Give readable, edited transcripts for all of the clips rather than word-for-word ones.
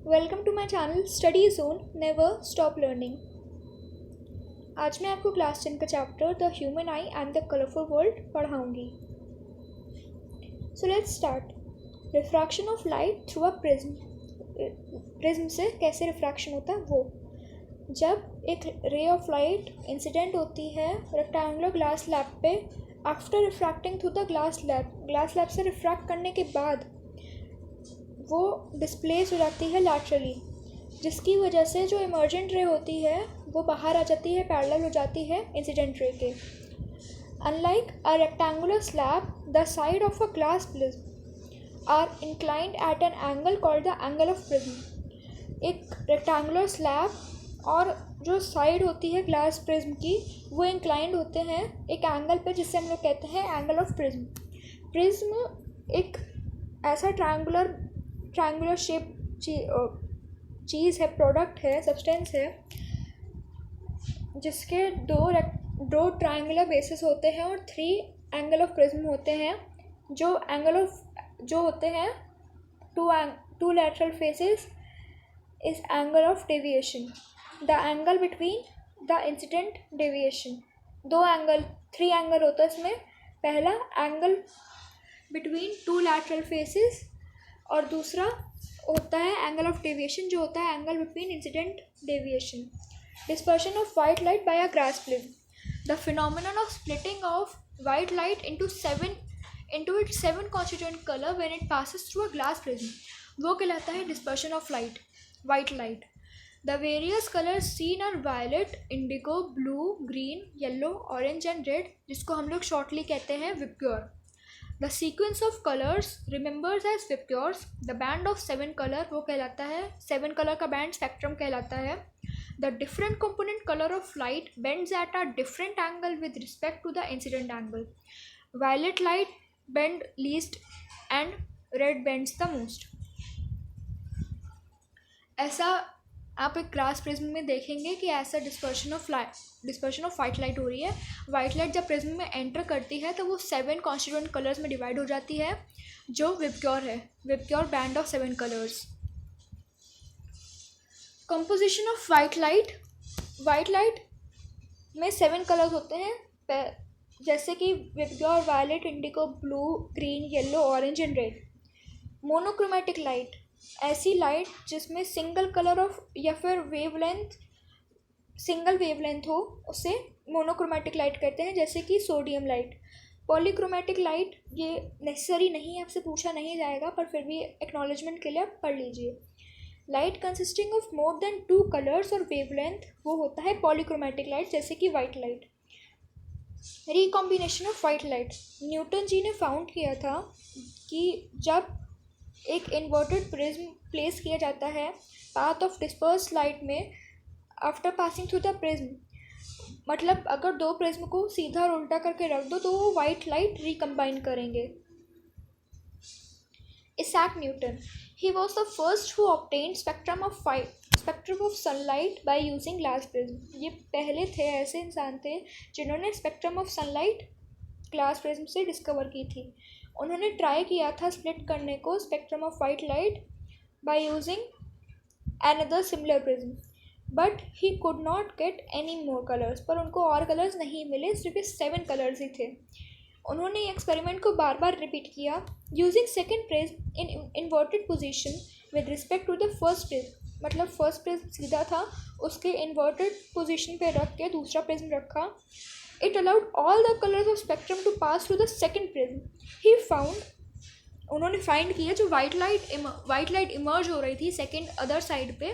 Welcome to my channel study zone never stop learning. आज मैं आपको क्लास 10 का chapter the human eye and the colourful world पढ़ाऊँगी। So let's start. Refraction of light through a prism से कैसे refraction होता है वो। जब एक रे ऑफ लाइट इंसिडेंट होती है रेक्टेंगुलर ग्लास स्लैब पे, after refracting through the glass slab से रिफ्रैक्ट करने के बाद वो डिस्प्लेस हो जाती है लैटरली, जिसकी वजह से जो इमर्जेंट रे होती है वो बाहर आ जाती है, पैरेलल हो जाती है इंसिडेंट रे के। Unlike a rectangular slab, the side of a glass prism are inclined at an angle called the angle of prism. एक रेक्टेंगुलर स्लैब और जो साइड होती है ग्लास प्रिज्म की वो इंक्लाइंड होते हैं एक एंगल पे, जिससे हम लोग कहते हैं एंगल ऑफ प्रिज्म। प्रिज्म एक ऐसा ट्रायंगुलर शेप चीज़ है, प्रोडक्ट है, सब्सटेंस है, जिसके दो ट्रायंगुलर बेसिस होते हैं और 3 एंगल ऑफ प्रिज्म होते हैं। जो होते हैं two lateral faces is angle of deviation, the angle between the incident deviation. 3 angle होता है इसमें। पहला एंगल बिटवीन 2 लैटरल फेसेस और दूसरा होता है एंगल ऑफ डेविएशन, जो होता है angle between incident deviation. Dispersion of white light bye a glass prism. The phenomenon of splitting of white light into its 7 constituent color when it passes through a glass prism, वो कहलाता है dispersion of white light. The various colours seen are violet, indigo, blue, green, yellow, orange and red, जिसको हम लोग shortly कहते हैं VIBGYOR. The sequence of colors remembers as vibgyor's. The band of 7 color वो कहलाता है 7 color का band spectrum कहलाता है। The different component color of light bends at a different angle with respect to the incident angle. Violet light bend least and red bends the most. ऐसा आप एक glass prism में देखेंगे कि ऐसा डिस्पर्शन ऑफ वाइट लाइट हो रही है। वाइट लाइट जब प्रिज्म में एंटर करती है तो वो 7 कॉन्स्टिट्यूएंट कलर्स में डिवाइड हो जाती है, जो विबग्योर है, VIBGYOR band of 7 colours. Composition of white light में 7 कलर्स होते हैं, जैसे कि VIBGYOR, violet, indigo, blue, green, yellow, orange and red. Monochromatic light, ऐसी लाइट जिसमें सिंगल कलर ऑफ या फिर सिंगल वेवलेंथ हो, उसे मोनोक्रोमेटिक लाइट कहते हैं, जैसे कि सोडियम लाइट। पॉलीक्रोमेटिक लाइट, ये नेसेसरी नहीं है, आपसे पूछा नहीं जाएगा, पर फिर भी एक्नॉलेजमेंट के लिए आप पढ़ लीजिए। Light consisting of more than 2 colours और वेवलेंथ, वो होता है पॉलीक्रोमेटिक लाइट, जैसे कि white light. Recombination of white light, Newton ji ने फाउंड किया था कि जब एक इन्वर्टेड प्रिज्म प्लेस किया जाता है पाथ ऑफ डिस्पर्स लाइट में after passing through the prism, मतलब अगर 2 प्रिज्म को सीधा और उल्टा करके रख दो तो वो वाइट लाइट रिकम्बाइन करेंगे। Isaac Newton, he was the first who obtained spectrum of sunlight by using glass prism. ये पहले थे, ऐसे इंसान थे जिन्होंने spectrum of sunlight glass prism से डिस्कवर की थी। उन्होंने ट्राई किया था स्प्लिट करने को spectrum of white light by using another similar prism, but he could not get any more colours, पर उनको और कलर्स नहीं मिले, सिर्फ 7 कलर्स ही थे। उन्होंने एक्सपेरिमेंट को बार बार रिपीट किया using second prism in inverted position with respect to the first prism, मतलब फर्स्ट प्रिज्म सीधा था, उसके इन्वर्टेड पोजिशन पे रख के दूसरा प्रिज्म रखा। It allowed all the colors of spectrum to pass through the second prism. He found, उन्होंने फाइंड किया जो वाइट लाइट इमर्ज हो रही थी सेकेंड अदर साइड पे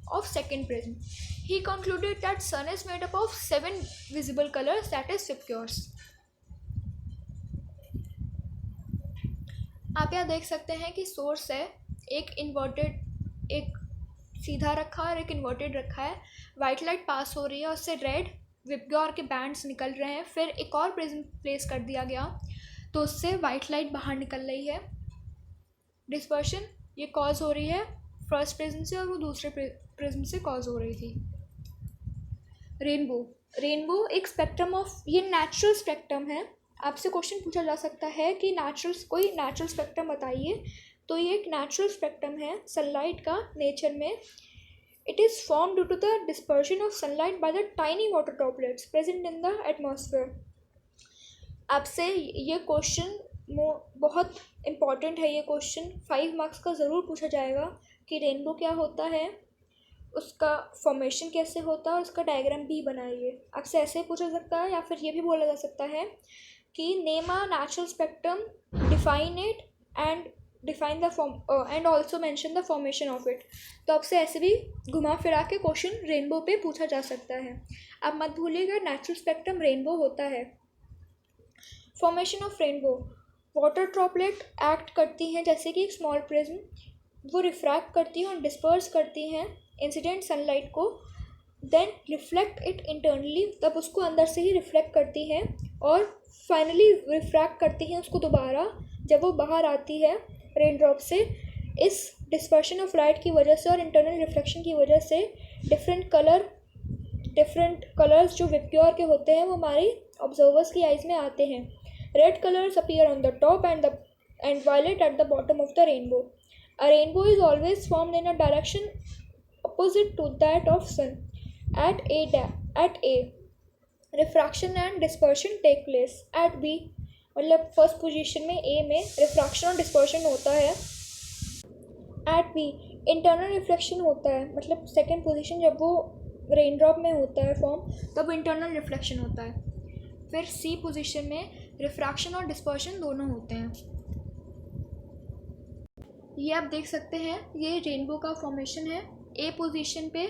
of second prism. He concluded that sun is made up of 7 visible colors, that is विबग्योर्स। आप यहाँ देख सकते हैं कि सोर्स है, एक सीधा रखा और एक इन्वर्टेड रखा है। वाइट लाइट पास हो रही है, उससे रेड विबग्योर के बैंड्स निकल रहे हैं। फिर एक और प्रिज्म प्लेस कर दिया गया तो उससे वाइट लाइट बाहर निकल रही है। डिस्पर्शन ये कॉज हो रही है फर्स्ट प्रिज्म से और वो दूसरे प्रिज्म से कॉज हो रही थी। रेनबो एक स्पेक्ट्रम ऑफ, ये नेचुरल स्पेक्ट्रम है। आपसे क्वेश्चन पूछा जा सकता है कि कोई नेचुरल स्पेक्ट्रम बताइए, तो ये एक नेचुरल स्पेक्ट्रम है सनलाइट का नेचर में. It is form due to the dispersion of sunlight by the tiny water droplets present in the atmosphere. आपसे ये क्वेश्चन बहुत इम्पॉर्टेंट है. ये क्वेश्चन 5 मार्क्स का ज़रूर पूछा जाएगा कि रेनबो क्या होता है, उसका फॉर्मेशन कैसे होता है और उसका डायग्राम भी बनाइए. आपसे ऐसे ही पूछा सकता है या फिर ये भी बोला जा सकता है कि name a natural spectrum, define it and define the form and also mention the formation of it. तो आपसे ऐसे भी घुमा फिरा के क्वेश्चन रेनबो पे पूछा जा सकता है. आप मत भूलिएगा नेचुरल स्पेक्ट्रम रेनबो होता है. Formation of rainbow. Water droplet act करती हैं जैसे कि एक स्मॉल प्रिज्म, वो रिफ्रैक्ट करती हैं और डिस्पर्स करती हैं इंसिडेंट सनलाइट को, देन रिफ्लेक्ट इट इंटरनली, तब उसको अंदर से ही रिफ्लेक्ट करती हैं और फाइनली रिफ्रैक्ट करती हैं उसको दोबारा जब वो बाहर आती है रेन ड्रॉप से. इस डिस्पर्शन ऑफ लाइट की वजह से और इंटरनल रिफ्लेक्शन की वजह से डिफरेंट कलर्स जो विप्योर के होते हैं वो हमारी ऑब्जर्वर्स की आइज़ में आते हैं. Red colours appear on the top and violet at the bottom of the rainbow. A rainbow is always formed in a direction opposite to that of sun. At A, refraction and dispersion take place. At B, मतलब first position में A में refraction और dispersion होता है. At B, internal reflection होता है, मतलब second position जब वो रेन ड्रॉप में होता है फॉर्म तब इंटरनल रिफ्लेक्शन होता है. फिर C पोजीशन में रिफ्रैक्शन और डिस्पर्शन दोनों होते हैं. ये आप देख सकते हैं, ये रेनबो का फॉर्मेशन है. ए पोजीशन पे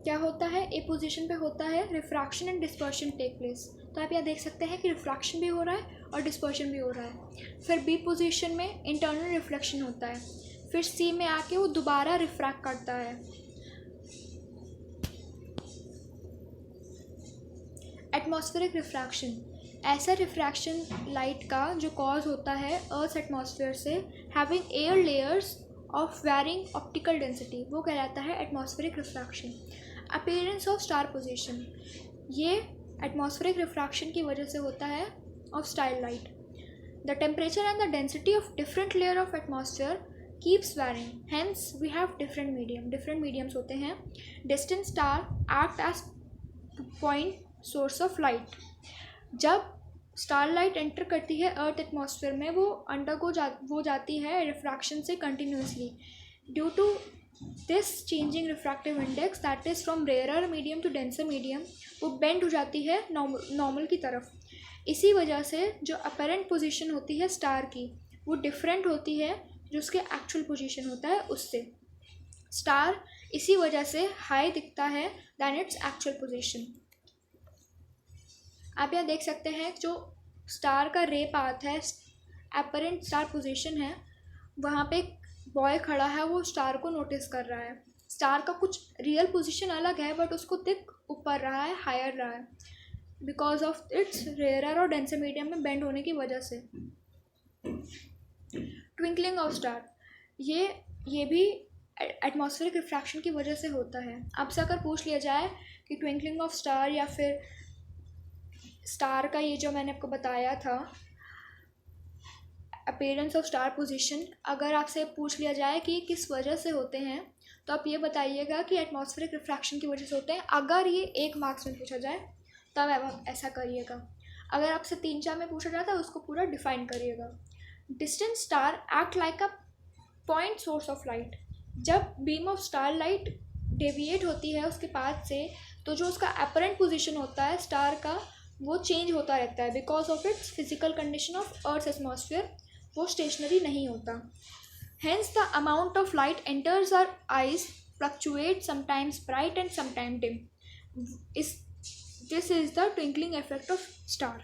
क्या होता है, ए पोजीशन पे होता है refraction and dispersion take place. तो आप यहाँ देख सकते हैं कि रिफ्रैक्शन भी हो रहा है और डिस्पर्शन भी हो रहा है. फिर बी पोजीशन में इंटरनल रिफ्लेक्शन होता है. फिर सी में आके वो दोबारा रिफ्रैक्ट करता है. एटमॉस्फेरिक रिफ्रैक्शन, ऐसा रिफ्रैक्शन लाइट का जो कॉज होता है अर्थ एटमॉस्फेयर से having air layers of varying optical density, वो कहलाता है atmospheric refraction. Appearance of star position, ये एटमॉस्फेरिक रिफ्रैक्शन की वजह से होता है of star light. The temperature and the density of different layer of atmosphere keeps varying, hence we have different mediums होते हैं. Distant star act as point source of light. जब starlight enter करती है अर्थ एटमॉस्फेयर में वो जाती है refraction से continuously. Due to this changing refractive index that is from rarer medium to denser medium, वो बेंड हो जाती है नॉर्मल की तरफ. इसी वजह से जो अपरेंट पोजीशन होती है स्टार की वो डिफरेंट होती है जो उसके एक्चुअल पोजीशन होता है उससे. स्टार इसी वजह से हाई दिखता है दैन इट्स एक्चुअल पोजीशन. आप यहाँ देख सकते हैं जो स्टार का रे पाथ है, अपरेंट स्टार पोजीशन है, वहाँ पे एक बॉय खड़ा है, वो स्टार को नोटिस कर रहा है. स्टार का कुछ रियल पोजीशन अलग है बट उसको दिख ऊपर रहा है, हायर रहा है, बिकॉज ऑफ इट्स रेयरर और डेंसर मीडियम में बेंड होने की वजह से. ट्विंकलिंग ऑफ स्टार, ये भी एटमॉस्फेरिक रिफ्रैक्शन की वजह से होता है. आपसे अगर पूछ लिया जाए कि ट्विंकलिंग ऑफ स्टार या फिर स्टार का ये जो मैंने आपको बताया था अपीयरेंस ऑफ स्टार पोजीशन, अगर आपसे पूछ लिया जाए कि किस वजह से होते हैं तो आप ये बताइएगा कि एटमॉस्फेरिक रिफ्रैक्शन की वजह से होते हैं. अगर ये 1 मार्क्स में पूछा जाए तब आप ऐसा करिएगा. अगर आपसे 3-4 में पूछा जाता है उसको पूरा डिफाइन करिएगा. Distant star act like a point source of light. जब beam of star light deviate होती है उसके पाथ से तो जो उसका अपरेंट पोजीशन होता है स्टार का वो चेंज होता रहता है because of its physical condition of earth atmosphere, वो स्टेशनरी नहीं होता. Hence the amount of light enters our eyes fluctuate, sometimes bright and sometime dim. This is the twinkling effect of star.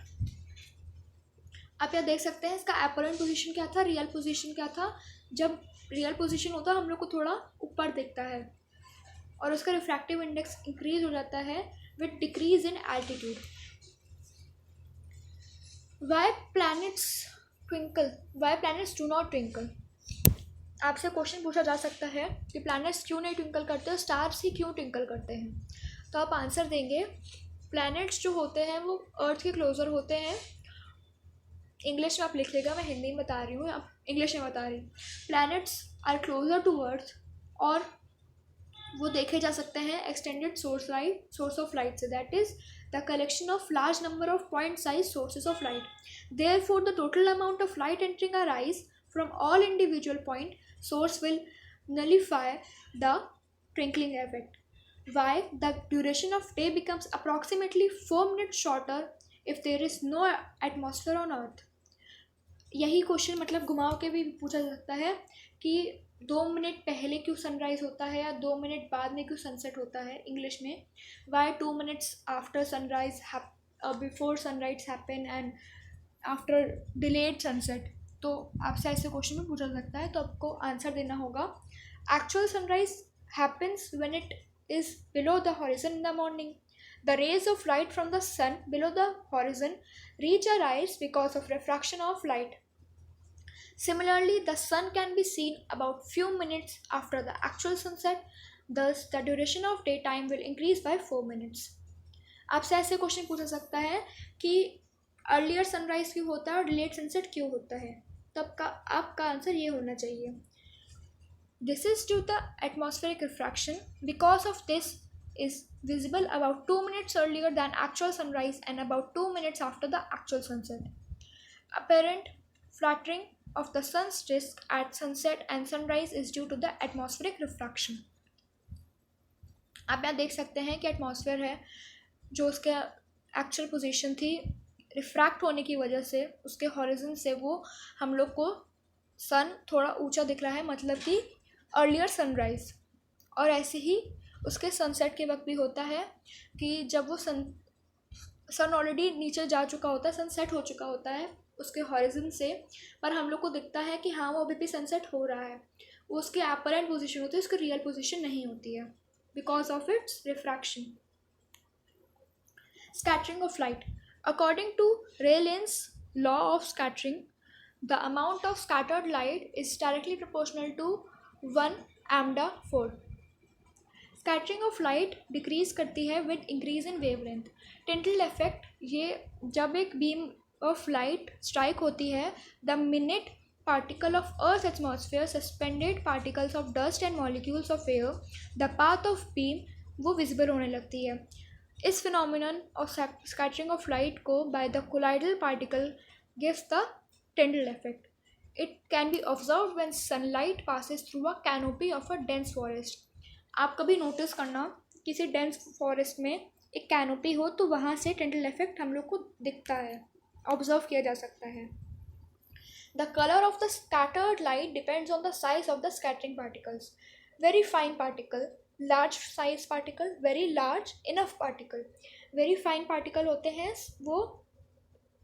आप यहाँ देख सकते हैं इसका अपरेंट पोजीशन क्या था, रियल पोजीशन क्या था. जब रियल पोजीशन होता है हम लोग को थोड़ा ऊपर दिखता है और उसका रिफ्रैक्टिव इंडेक्स इंक्रीज हो जाता है with decrease in altitude. Why planets twinkle? Why planets do not twinkle? आपसे क्वेश्चन पूछा जा सकता है कि प्लैनेट्स क्यों नहीं ट्विंकल करते, स्टार्स ही क्यों ट्विंकल करते हैं. तो आप आंसर देंगे प्लैनेट्स जो होते हैं वो अर्थ के क्लोज़र होते हैं. इंग्लिश में आप लिख लेगा, मैं हिंदी में बता रही हूँ, आप इंग्लिश में बता रही, planets are closer to earth, और वो देखे जा सकते हैं एक्सटेंडेड सोर्स ऑफ लाइट से, that is the collection of large number of point size sources of light. Therefore the total amount of light entering our eyes from all individual point source will nullify the twinkling effect. Why? The duration of day becomes approximately 4 minutes shorter if there is no atmosphere on earth. यही question मतलब घुमाव के भी पूछा जा सकता है कि 2 मिनट पहले क्यों सनराइज होता है या 2 मिनट बाद में क्यों सनसेट होता है. इंग्लिश में why 2 minutes after sunrise, before sunrise happen and after delayed sunset. तो आपसे ऐसे क्वेश्चन में पूछा जा सकता है, तो आपको आंसर देना होगा actual sunrise happens when it is below the horizon in the morning. The rays of light from the sun below the horizon reach our eyes because of refraction of light. Similarly, the sun can be seen about few minutes after the actual sunset. Thus, the duration of daytime will increase by 4 minutes. आपसे ऐसे question पूछा सकता है कि earlier sunrise क्यों होता है और लेट सनसेट क्यों होता है. तब का आपका आंसर ये होना चाहिए, this is due the atmospheric refraction. Because of this is visible about 2 minutes earlier than actual sunrise and about 2 minutes after the actual sunset. Apparent fluttering of the sun's disk at sunset and sunrise is due to the atmospheric refraction. आप यहाँ देख सकते हैं कि atmosphere है जो उसके actual position थी, रिफ्रैक्ट होने की वजह से उसके हॉरिजन से वो हम लोग को सन थोड़ा ऊंचा दिख रहा है, मतलब कि अर्लियर सनराइज. और ऐसे ही उसके सनसेट के वक्त भी होता है कि जब वो सन ऑलरेडी नीचे जा चुका होता है, सनसेट हो चुका होता है उसके हॉरिजन से, पर हम लोग को दिखता है कि हाँ वो अभी भी सनसेट हो रहा है. वो उसकी अपरेंट पोजीशन होती है, उसकी रियल पोजीशन नहीं होती है because of its refraction. Scattering of light. According to Rayleigh's law of scattering, the amount of scattered light is directly proportional to 1 lambda/4. Scattering of light decrease करती है with increase in wavelength. Tyndall effect, ये जब एक beam of light strike होती है, the minute particle of earth atmosphere suspended particles of dust and molecules of air, the path of beam वो visible होने लगती है. इस phenomenon of scattering of light को by the colloidal particle gives the Tyndall effect. It can be observed when sunlight passes through a canopy of a dense forest. आप कभी notice करना किसी डेंस फॉरेस्ट में एक कैनोपी हो तो वहाँ से टिंटल इफेक्ट हम लोग को दिखता है, ऑब्जर्व किया जा सकता है. The colour of the scattered light depends on the size of the scattering particles. Very fine particle, large size particle, very large enough particle. Very fine particle होते हैं वो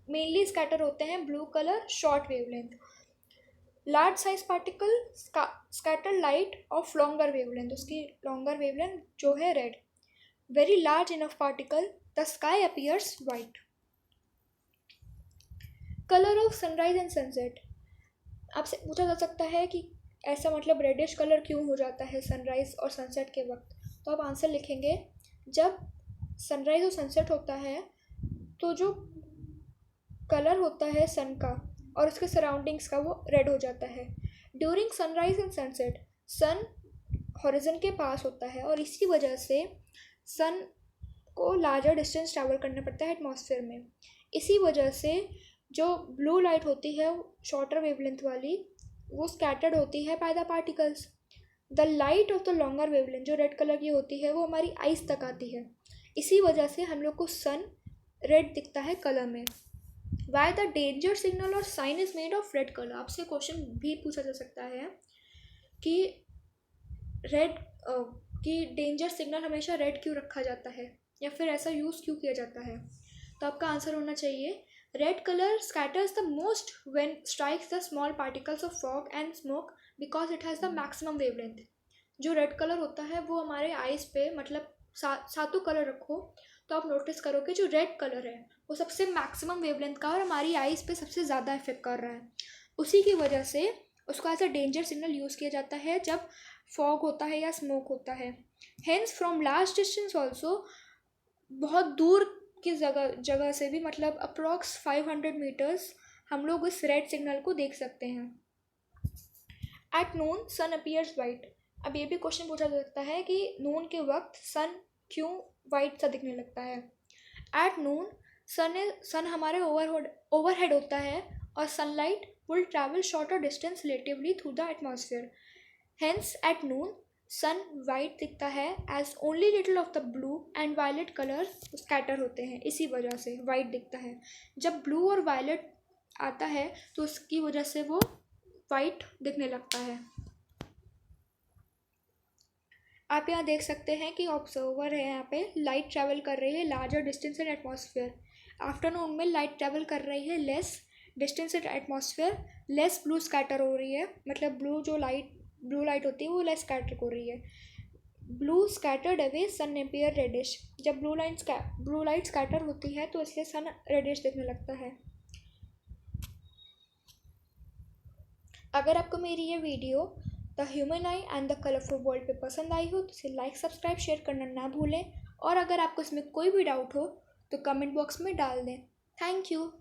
मेनली स्कैटर होते हैं blue colour, short wavelength. Large size particle scatter light of longer wavelength, उसकी longer wavelength जो है red. Very large enough particle, the sky appears white. Colour of sunrise and sunset. आपसे पूछा जा सकता है कि ऐसा मतलब रेडिश कलर क्यों हो जाता है सनराइज और सनसेट के वक्त. तो आप आंसर लिखेंगे, जब सनराइज और सनसेट होता है तो जो कलर होता है सन का और उसके सराउंडिंग्स का वो रेड हो जाता है. During sunrise and sunset sun horizon के पास होता है और इसी वजह से सन को लार्जर डिस्टेंस ट्रैवल करना पड़ता है एटमॉस्फेयर में. इसी वजह से जो ब्लू लाइट होती है शॉर्टर वेवलेंथ वाली, वो स्कैटर्ड होती है by the particles. The light of the longer wavelength जो रेड कलर की होती है वो हमारी आइज तक आती है. इसी वजह से हम लोग को सन रेड दिखता है कलर में. वाई द डेंजर सिग्नल और sign is made of red colour. आपसे क्वेश्चन भी पूछा जा सकता है कि रेड कि डेंजर सिग्नल हमेशा रेड क्यों रखा जाता है या फिर ऐसा यूज़ क्यों किया जाता है. तो आपका आंसर होना चाहिए, red colour scatters the most when strikes the small particles of fog and smoke because it has the maximum wavelength. जो रेड कलर होता है वो हमारे आइज़ पे, मतलब सातों कलर रखो तो आप नोटिस करोगे जो रेड कलर है वो सबसे मैक्सिमम वेवलेंथ का और हमारी आइज़ पे सबसे ज़्यादा इफेक्ट कर रहा है. उसी की वजह से उसको as a danger signal use किया जाता है जब फॉग होता है या स्मोक होता है. Hence from large distance also, बहुत दूर की जगह से भी, मतलब अप्रॉक्स 500 मीटर्स हम लोग इस रेड सिग्नल को देख सकते हैं. At noon sun appears white. अब ये भी क्वेश्चन पूछा जा सकता है कि नून के वक्त सन क्यों वाइट सा दिखने लगता है। एट नून सन हमारे ओवरहेड होता है और sunlight will travel shorter distance relatively through the atmosphere. Hence at noon sun white दिखता है as only little of the blue and violet colour scatter होते हैं, इसी वजह से वाइट दिखता है। जब ब्लू और वायलेट आता है तो उसकी वजह से वो वाइट दिखने लगता है। आप यहाँ देख सकते हैं कि ऑब्जर्वर है, यहाँ पे लाइट ट्रैवल कर रही है larger distance in atmosphere. Afternoon में लाइट ट्रैवल कर रही है less distance in atmosphere, less blue scatter हो रही है, मतलब ब्लू लाइट होती है वो लेस स्कैटर हो रही है। ब्लू स्कैटर्ड अवे सन अपीयर रेडिश। जब ब्लू लाइट स्कैटर होती है तो इसलिए सन रेडिश दिखने लगता है। अगर आपको मेरी ये video the human eye and the colourful world पे पसंद आई हो तो इसे लाइक सब्सक्राइब शेयर करना ना भूलें, और अगर आपको इसमें कोई भी डाउट हो तो कमेंट बॉक्स में डाल दें। Thank you.